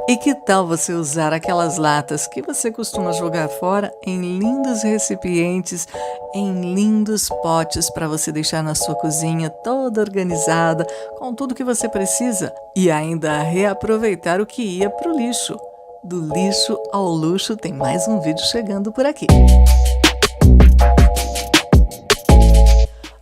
E que tal você usar aquelas latas que você costuma jogar fora em lindos recipientes, em lindos potes para você deixar na sua cozinha toda organizada, com tudo que você precisa e ainda reaproveitar o que ia para o lixo. Do lixo ao luxo tem mais um vídeo chegando por aqui.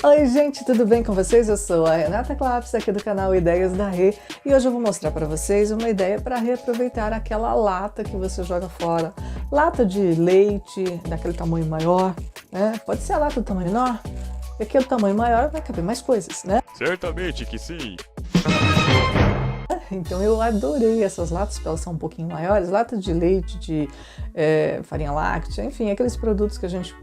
Oi gente, tudo bem com vocês? Eu sou a Renata Claps, aqui do canal Ideias da Rê, e hoje eu vou mostrar para vocês uma ideia para reaproveitar aquela lata que você joga fora. Lata de leite, daquele tamanho maior, né? Pode ser a lata do tamanho menor, e aqui o tamanho maior vai caber mais coisas, né? Certamente que sim. Então eu adorei essas latas, porque elas são um pouquinho maiores, latas de leite, de farinha láctea, enfim, aqueles produtos que a gente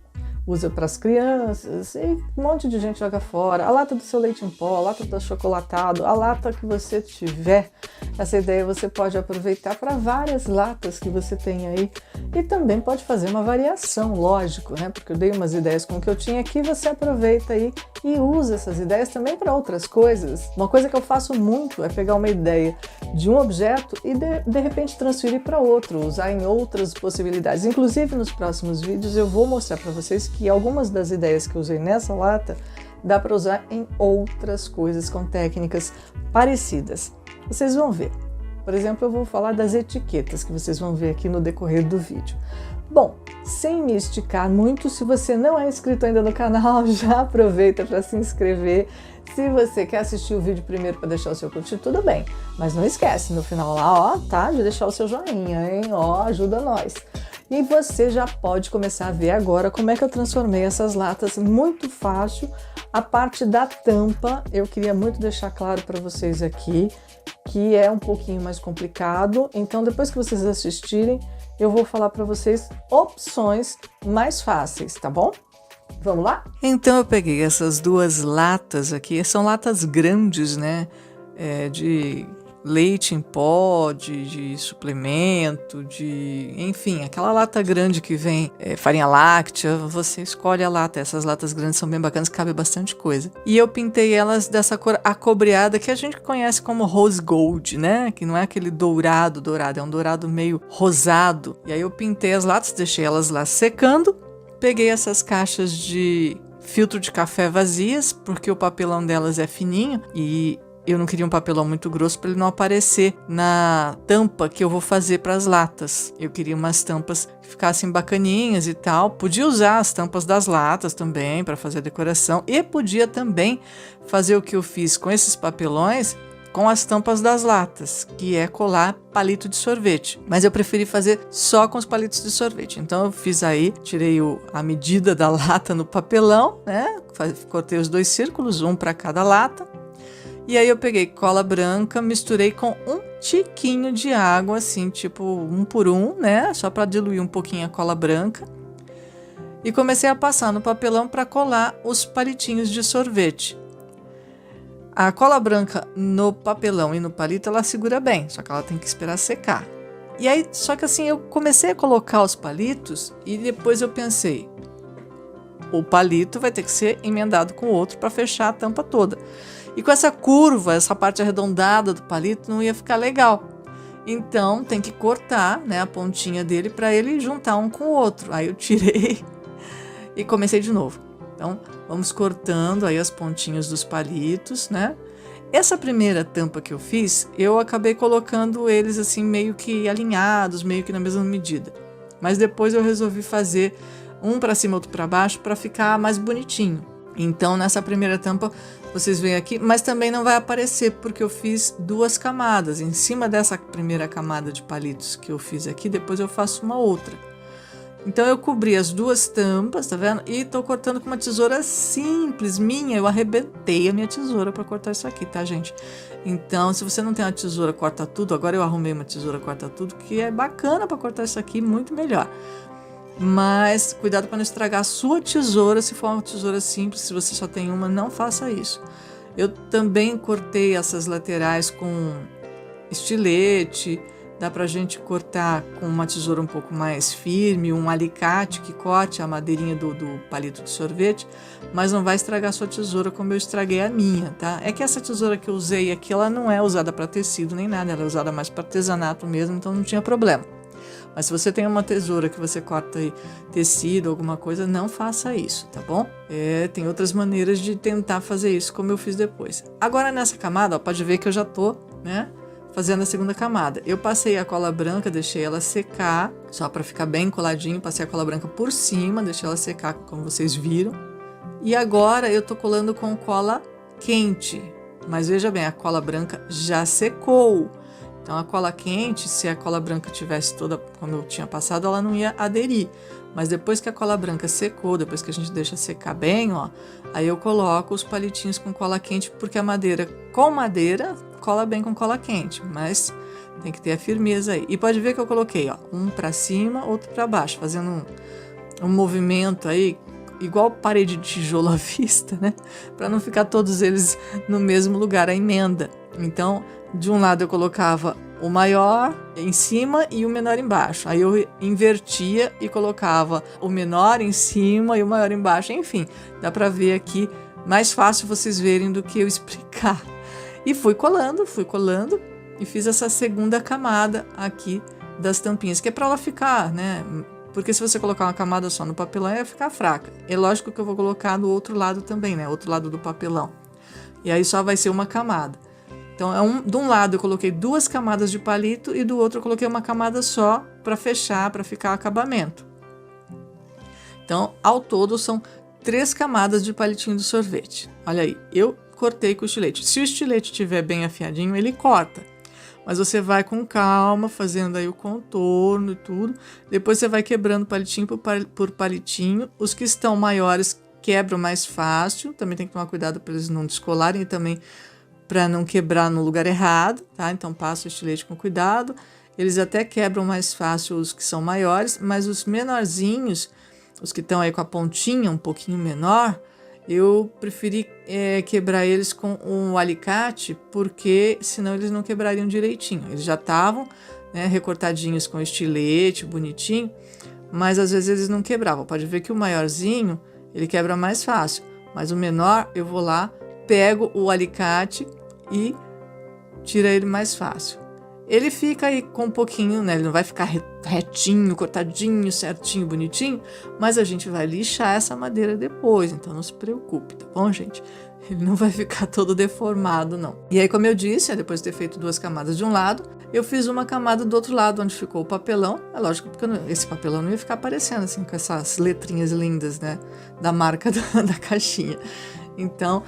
usa para as crianças e um monte de gente joga fora. A lata do seu leite em pó, a lata do achocolatado, a lata que você tiver. Essa ideia você pode aproveitar para várias latas que você tem aí e também pode fazer uma variação, lógico, né? Porque eu dei umas ideias com o que eu tinha aqui, você aproveita aí e usa essas ideias também para outras coisas. Uma coisa que eu faço muito é pegar uma ideia de um objeto e de repente transferir para outro, usar em outras possibilidades. Inclusive nos próximos vídeos eu vou mostrar para vocês que algumas das ideias que eu usei nessa lata dá para usar em outras coisas com técnicas parecidas. Vocês vão ver. Por exemplo, eu vou falar das etiquetas que vocês vão ver aqui no decorrer do vídeo. Bom, sem me esticar muito, se você não é inscrito ainda no canal, já aproveita para se inscrever. Se você quer assistir o vídeo primeiro para deixar o seu curtir, tudo bem. Mas não esquece, no final lá, ó, tá? De deixar o seu joinha, hein? Ó, ajuda nós. E você já pode começar a ver agora como é que eu transformei essas latas, muito fácil. A parte da tampa, eu queria muito deixar claro para vocês aqui, que é um pouquinho mais complicado. Então, depois que vocês assistirem, eu vou falar para vocês opções mais fáceis, tá bom? Vamos lá? Então eu peguei essas duas latas aqui, são latas grandes, né? De leite em pó, de suplemento, enfim, aquela lata grande que vem farinha láctea, você escolhe a lata. Essas latas grandes são bem bacanas, cabe bastante coisa. E eu pintei elas dessa cor acobreada que a gente conhece como rose gold, né? Que não é aquele dourado, é um dourado meio rosado. E aí eu pintei as latas, deixei elas lá secando, peguei essas caixas de filtro de café vazias, porque o papelão delas é fininho e eu não queria um papelão muito grosso para ele não aparecer na tampa que eu vou fazer para as latas. Eu queria umas tampas que ficassem bacaninhas e tal. Podia usar as tampas das latas também para fazer a decoração. E podia também fazer o que eu fiz com esses papelões com as tampas das latas, que é colar palito de sorvete. Mas eu preferi fazer só com os palitos de sorvete. Então eu fiz aí, tirei a medida da lata no papelão, né? Cortei os dois círculos, um para cada lata. E aí eu peguei cola branca, misturei com um tiquinho de água, assim, tipo 1 por 1, né? Só para diluir um pouquinho a cola branca. E comecei a passar no papelão para colar os palitinhos de sorvete. A cola branca no papelão e no palito, ela segura bem, só que ela tem que esperar secar. E aí, só que assim, eu comecei a colocar os palitos e depois eu pensei, o palito vai ter que ser emendado com o outro para fechar a tampa toda. E com essa curva, essa parte arredondada do palito não ia ficar legal. Então tem que cortar, né, a pontinha dele para ele juntar um com o outro. Aí eu tirei e comecei de novo. Então vamos cortando aí as pontinhas dos palitos, né? Essa primeira tampa que eu fiz, eu acabei colocando eles assim meio que alinhados, meio que na mesma medida. Mas depois eu resolvi fazer um para cima, outro para baixo, para ficar mais bonitinho. Então, nessa primeira tampa, vocês veem aqui, mas também não vai aparecer, porque eu fiz duas camadas. Em cima dessa primeira camada de palitos que eu fiz aqui, depois eu faço uma outra. Então, eu cobri as duas tampas, tá vendo? E tô cortando com uma tesoura simples, minha. Eu arrebentei a minha tesoura para cortar isso aqui, tá, gente? Então, se você não tem uma tesoura corta tudo, agora eu arrumei uma tesoura corta tudo, que é bacana para cortar isso aqui, muito melhor. Mas cuidado para não estragar a sua tesoura, se for uma tesoura simples, se você só tem uma, não faça isso. Eu também cortei essas laterais com estilete, dá pra gente cortar com uma tesoura um pouco mais firme, um alicate que corte a madeirinha do palito de sorvete, mas não vai estragar a sua tesoura como eu estraguei a minha, tá? É que essa tesoura que eu usei aqui, ela não é usada para tecido nem nada, ela é usada mais para artesanato mesmo, então não tinha problema. Mas se você tem uma tesoura que você corta aí tecido, alguma coisa, não faça isso, tá bom? Tem outras maneiras de tentar fazer isso, como eu fiz depois. Agora nessa camada, ó, pode ver que eu já tô, né, fazendo a segunda camada. Eu passei a cola branca, deixei ela secar, só para ficar bem coladinho, passei a cola branca por cima, deixei ela secar, como vocês viram. E agora eu tô colando com cola quente, mas veja bem, a cola branca já secou. Então a cola quente, se a cola branca tivesse toda como eu tinha passado, ela não ia aderir. Mas depois que a cola branca secou, depois que a gente deixa secar bem, ó, aí eu coloco os palitinhos com cola quente, porque a madeira com madeira cola bem com cola quente, mas tem que ter a firmeza aí. E pode ver que eu coloquei, ó, um para cima, outro para baixo, fazendo um movimento aí, igual parede de tijolo à vista, né? Para não ficar todos eles no mesmo lugar, a emenda. Então, de um lado eu colocava o maior em cima e o menor embaixo. Aí eu invertia e colocava o menor em cima e o maior embaixo. Enfim, dá para ver aqui, mais fácil vocês verem do que eu explicar. E fui colando e fiz essa segunda camada aqui das tampinhas, que é para ela ficar, né? Porque se você colocar uma camada só no papelão, ia ficar fraca. É lógico que eu vou colocar do outro lado também, né? Outro lado do papelão. E aí só vai ser uma camada. Então, de um lado eu coloquei 2 camadas de palito e do outro eu coloquei uma camada só para fechar, para ficar acabamento. Então, ao todo são 3 camadas de palitinho de sorvete. Olha aí, eu cortei com o estilete. Se o estilete estiver bem afiadinho, ele corta. Mas você vai com calma, fazendo aí o contorno e tudo. Depois você vai quebrando palitinho por palitinho. Os que estão maiores quebram mais fácil. Também tem que tomar cuidado para eles não descolarem e também para não quebrar no lugar errado, tá? Então passa o estilete com cuidado. Eles até quebram mais fácil os que são maiores, mas os menorzinhos, os que estão aí com a pontinha um pouquinho menor, eu preferi quebrar eles com um alicate, porque senão eles não quebrariam direitinho. Eles já estavam, né, recortadinhos com estilete, bonitinho, mas às vezes eles não quebravam. Pode ver que o maiorzinho, ele quebra mais fácil, mas o menor eu vou lá, pego o alicate e tira ele mais fácil. Ele fica aí com um pouquinho, né? Ele não vai ficar retinho, cortadinho, certinho, bonitinho, mas a gente vai lixar essa madeira depois, então não se preocupe, tá bom, gente? Ele não vai ficar todo deformado, não. E aí, como eu disse, depois de ter feito 2 camadas de um lado, eu fiz uma camada do outro lado, onde ficou o papelão. É lógico, porque esse papelão não ia ficar aparecendo assim, com essas letrinhas lindas, né? Da marca da caixinha. Então,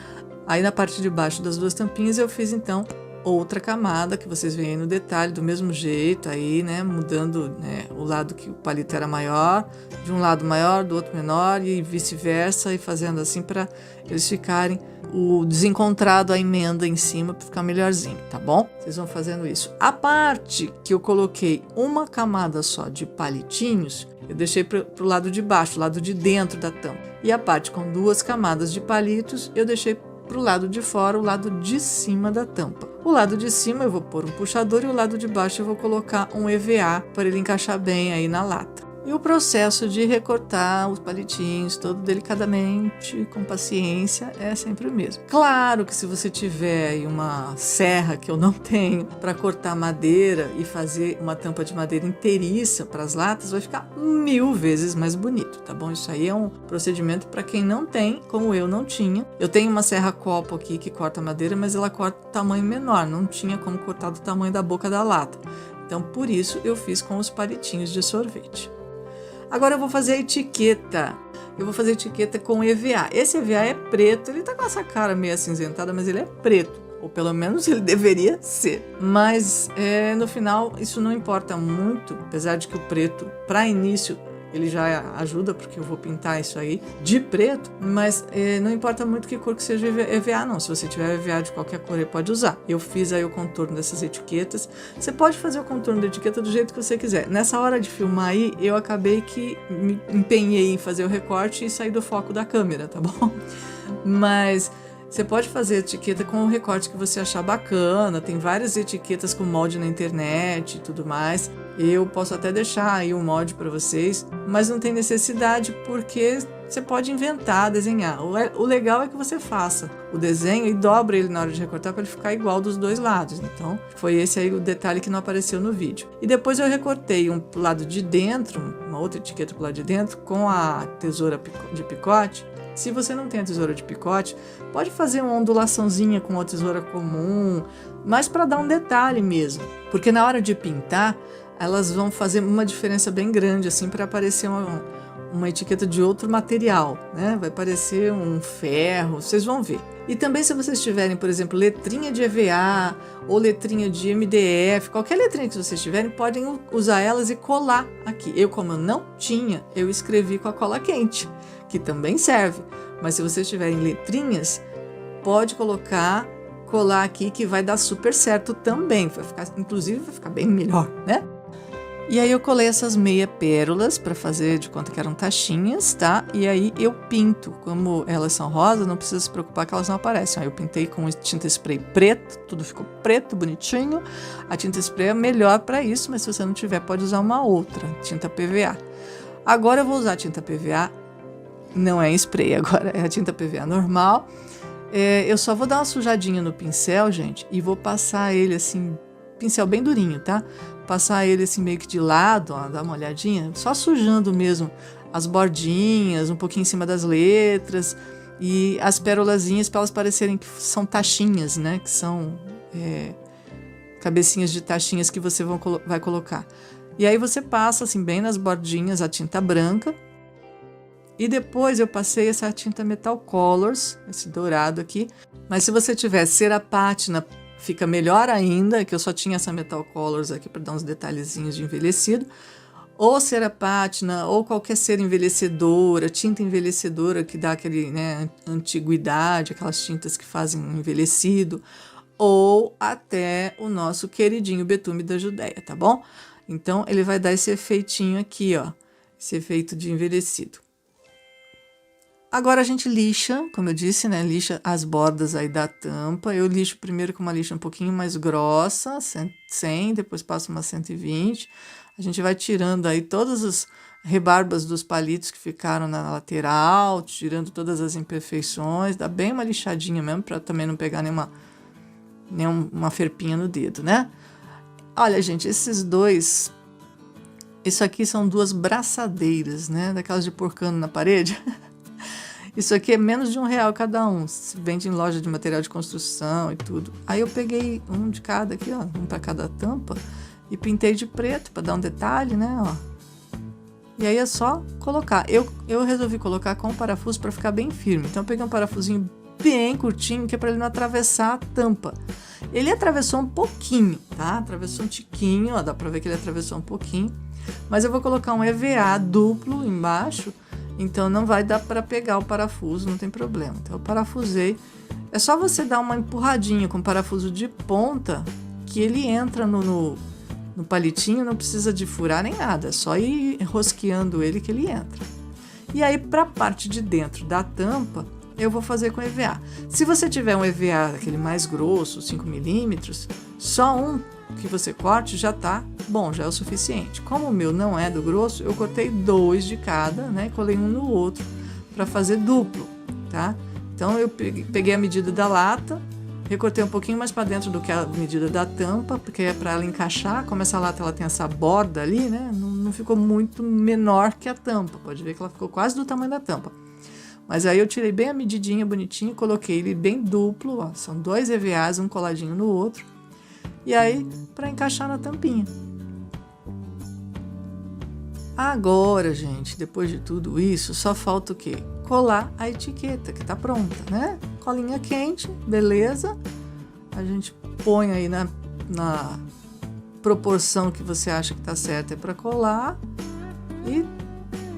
aí na parte de baixo das 2 tampinhas eu fiz então outra camada, que vocês veem aí no detalhe, do mesmo jeito, aí, né, mudando, né, o lado que o palito era maior, de um lado maior, do outro menor e vice-versa, e fazendo assim para eles ficarem o desencontrado, a emenda em cima, para ficar melhorzinho, tá bom? Vocês vão fazendo isso. A parte que eu coloquei uma camada só de palitinhos, eu deixei pro lado de baixo, o lado de dentro da tampa. E a parte com 2 camadas de palitos, eu deixei pro lado de fora, o lado de cima da tampa. O lado de cima eu vou pôr um puxador e o lado de baixo eu vou colocar um EVA para ele encaixar bem aí na lata. E o processo de recortar os palitinhos todo delicadamente, com paciência, é sempre o mesmo. Claro que se você tiver aí uma serra, que eu não tenho, para cortar madeira e fazer uma tampa de madeira inteiriça para as latas, vai ficar 1000 vezes mais bonito, tá bom? Isso aí é um procedimento para quem não tem, como eu não tinha. Eu tenho uma serra copo aqui que corta madeira, mas ela corta tamanho menor, não tinha como cortar do tamanho da boca da lata. Então, por isso, eu fiz com os palitinhos de sorvete. Agora eu vou fazer a etiqueta. Eu vou fazer a etiqueta com EVA. Esse EVA é preto, ele tá com essa cara meio acinzentada, mas ele é preto. Ou pelo menos ele deveria ser. Mas no final isso não importa muito, apesar de que o preto, para início, ele já ajuda, porque eu vou pintar isso aí de preto, mas não importa muito que cor que seja EVA, não. Se você tiver EVA de qualquer cor, pode usar. Eu fiz aí o contorno dessas etiquetas. Você pode fazer o contorno da etiqueta do jeito que você quiser. Nessa hora de filmar aí, eu acabei que me empenhei em fazer o recorte e sair do foco da câmera, tá bom? Mas Você pode fazer etiqueta com o recorte que você achar bacana, tem várias etiquetas com molde na internet e tudo mais. Eu posso até deixar aí um molde para vocês, mas não tem necessidade porque você pode inventar, desenhar. O legal é que você faça o desenho e dobra ele na hora de recortar para ele ficar igual dos dois lados. Então, foi esse aí o detalhe que não apareceu no vídeo. E depois eu recortei um pro lado de dentro, uma outra etiqueta pro lado de dentro, com a tesoura de picote. Se você não tem a tesoura de picote, pode fazer uma ondulaçãozinha com a tesoura comum, mas para dar um detalhe mesmo. Porque na hora de pintar, elas vão fazer uma diferença bem grande, assim, para aparecer uma etiqueta de outro material, né? Vai parecer um ferro, vocês vão ver. E também se vocês tiverem, por exemplo, letrinha de EVA ou letrinha de MDF, qualquer letrinha que vocês tiverem, podem usar elas e colar aqui. Eu, como eu não tinha, eu escrevi com a cola quente, que também serve. Mas se vocês tiverem letrinhas, pode colar aqui que vai dar super certo também. Inclusive vai ficar bem melhor, né? E aí eu colei essas meia pérolas para fazer de conta que eram taxinhas, tá? E aí eu pinto. Como elas são rosas, não precisa se preocupar que elas não aparecem. Aí eu pintei com tinta spray preto, tudo ficou preto, bonitinho. A tinta spray é melhor para isso, mas se você não tiver, pode usar uma outra, tinta PVA. Agora eu vou usar a tinta PVA, não é em spray agora, é a tinta PVA normal. Eu só vou dar uma sujadinha no pincel, gente, e vou passar ele assim, pincel bem durinho, tá? Passar ele assim meio que de lado, ó, dar uma olhadinha, só sujando mesmo as bordinhas, um pouquinho em cima das letras e as pérolazinhas para elas parecerem que são taxinhas, né? Que são cabecinhas de taxinhas que você vai colocar. E aí você passa assim bem nas bordinhas a tinta branca. E depois eu passei essa tinta Metal Colors, esse dourado aqui. Mas se você tiver cera pátina, fica melhor ainda, que eu só tinha essa Metal Colors aqui para dar uns detalhezinhos de envelhecido. Ou cera pátina, ou qualquer cera envelhecedora, tinta envelhecedora que dá aquele, né, antiguidade, aquelas tintas que fazem envelhecido. Ou até o nosso queridinho betume da Judéia, tá bom? Então ele vai dar esse efeitinho aqui, ó, esse efeito de envelhecido. Agora a gente lixa, como eu disse, né, lixa as bordas aí da tampa. Eu lixo primeiro com uma lixa um pouquinho mais grossa, 100, depois passo uma 120. A gente vai tirando aí todas as rebarbas dos palitos que ficaram na lateral, tirando todas as imperfeições, dá bem uma lixadinha mesmo, para também não pegar nenhuma ferpinha no dedo, né? Olha, gente, isso aqui são duas braçadeiras, né, daquelas de porcano na parede. Isso aqui é menos de R$1 cada um, se vende em loja de material de construção e tudo. Aí eu peguei um de cada aqui, ó, um para cada tampa, e pintei de preto para dar um detalhe, né, ó. E aí é só colocar. Eu resolvi colocar com parafuso para ficar bem firme. Então eu peguei um parafusinho bem curtinho, que é para ele não atravessar a tampa. Ele atravessou um pouquinho, tá? Atravessou um tiquinho, ó, dá para ver que ele atravessou um pouquinho. Mas eu vou colocar um EVA duplo embaixo, então não vai dar para pegar o parafuso, não tem problema. Então eu parafusei. É só você dar uma empurradinha com o parafuso de ponta, que ele entra no palitinho, não precisa de furar nem nada, é só ir rosqueando ele que ele entra. E aí, para a parte de dentro da tampa, eu vou fazer com EVA. Se você tiver um EVA, aquele mais grosso, 5 milímetros, só um que você corte já tá bom, já é o suficiente. Como o meu não é do grosso, eu cortei 2 de cada, né, e colei um no outro para fazer duplo, tá? Então eu peguei a medida da lata, recortei um pouquinho mais para dentro do que a medida da tampa, porque é para ela encaixar. Como essa lata ela tem essa borda ali, né, não ficou muito menor que a tampa. Pode ver que ela ficou quase do tamanho da tampa. Mas aí eu tirei bem a medidinha bonitinho, coloquei ele bem duplo, ó, são 2 EVAs, um coladinho no outro. E aí, para encaixar na tampinha. Agora, gente, depois de tudo isso, só falta o quê? Colar a etiqueta, que tá pronta, né? Colinha quente, beleza. A gente põe aí na proporção que você acha que tá certa para colar. E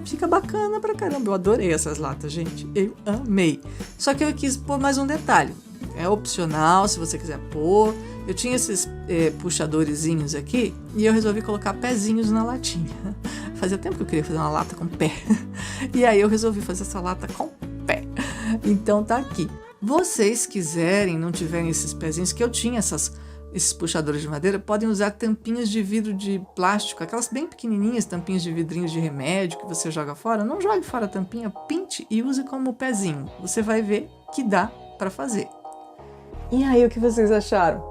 fica bacana pra caramba. Eu adorei essas latas, gente. Eu amei. Só que eu quis pôr mais um detalhe. É opcional, se você quiser pôr. Eu tinha esses puxadorzinhos aqui e eu resolvi colocar pezinhos na latinha. Fazia tempo que eu queria fazer uma lata com pé. E aí eu resolvi fazer essa lata com pé. Então tá aqui. Vocês quiserem, não tiverem esses pezinhos, que eu tinha esses puxadores de madeira, podem usar tampinhas de vidro de plástico, aquelas bem pequenininhas, tampinhas de vidrinhos de remédio que você joga fora. Não jogue fora a tampinha, pinte e use como pezinho. Você vai ver que dá para fazer. E aí, o que vocês acharam?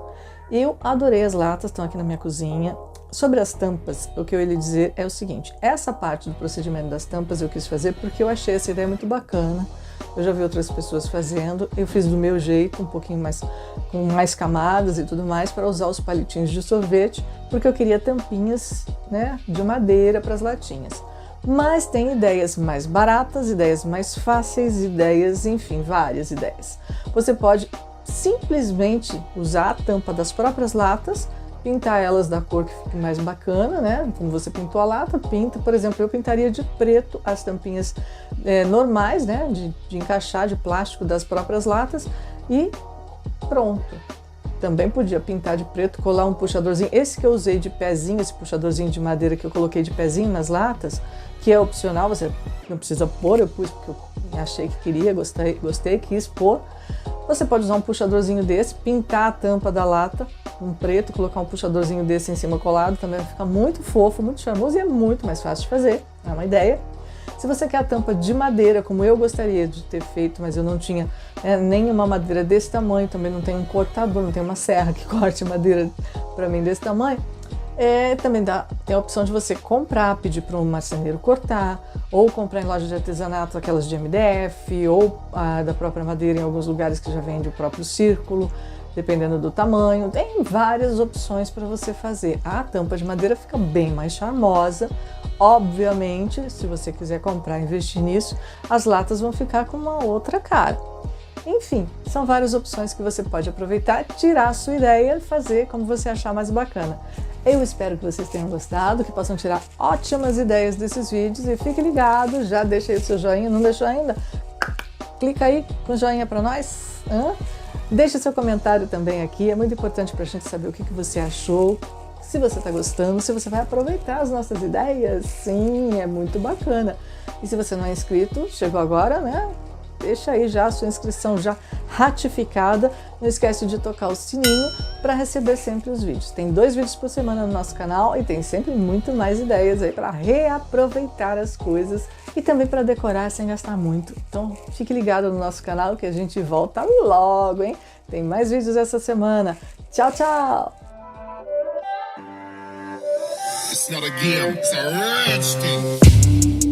Eu adorei as latas, estão aqui na minha cozinha. Sobre as tampas, o que eu ia lhe dizer é o seguinte: essa parte do procedimento das tampas eu quis fazer porque eu achei essa ideia muito bacana. Eu já vi outras pessoas fazendo, eu fiz do meu jeito, um pouquinho mais, com mais camadas e tudo mais, para usar os palitinhos de sorvete, porque eu queria tampinhas, né, de madeira para as latinhas. Mas tem ideias mais baratas, ideias mais fáceis, ideias, enfim, várias ideias. Você pode simplesmente usar a tampa das próprias latas, pintar elas da cor que fique mais bacana, né? Como você pintou a lata, pinta. Por exemplo, eu pintaria de preto as tampinhas normais, né? De encaixar de plástico das próprias latas e pronto. Também podia pintar de preto, colar um puxadorzinho. Esse que eu usei de pezinho, esse puxadorzinho de madeira que eu coloquei de pezinho nas latas, que é opcional, você não precisa pôr, eu pus porque eu achei que queria, gostei, quis pôr. Você pode usar um puxadorzinho desse, pintar a tampa da lata um preto, colocar um puxadorzinho desse em cima colado, também vai ficar muito fofo, muito charmoso e é muito mais fácil de fazer, é uma ideia. Se você quer a tampa de madeira, como eu gostaria de ter feito, mas eu não tinha nenhuma madeira desse tamanho, também não tenho um cortador, não tenho uma serra que corte madeira para mim desse tamanho, também tem a opção de você comprar, pedir para um marceneiro cortar, ou comprar em loja de artesanato aquelas de MDF, ou da própria madeira em alguns lugares que já vende o próprio círculo, dependendo do tamanho. Tem várias opções para você fazer. A tampa de madeira fica bem mais charmosa. Obviamente, se você quiser comprar e investir nisso, as latas vão ficar com uma outra cara. Enfim, são várias opções que você pode aproveitar, tirar a sua ideia e fazer como você achar mais bacana. Eu espero que vocês tenham gostado, que possam tirar ótimas ideias desses vídeos e fique ligado, já deixa aí o seu joinha, não deixou ainda? Clica aí com joinha para nós. Deixe seu comentário também aqui, é muito importante para a gente saber o que você achou, se você está gostando, se você vai aproveitar as nossas ideias. Sim, é muito bacana. E se você não é inscrito, chegou agora, né? Deixa aí já a sua inscrição já ratificada. Não esquece de tocar o sininho para receber sempre os vídeos. Tem 2 vídeos por semana no nosso canal e tem sempre muito mais ideias aí para reaproveitar as coisas e também para decorar sem gastar muito. Então fique ligado no nosso canal que a gente volta logo, hein? Tem mais vídeos essa semana. Tchau, tchau! It's not a game, it's a rich thing.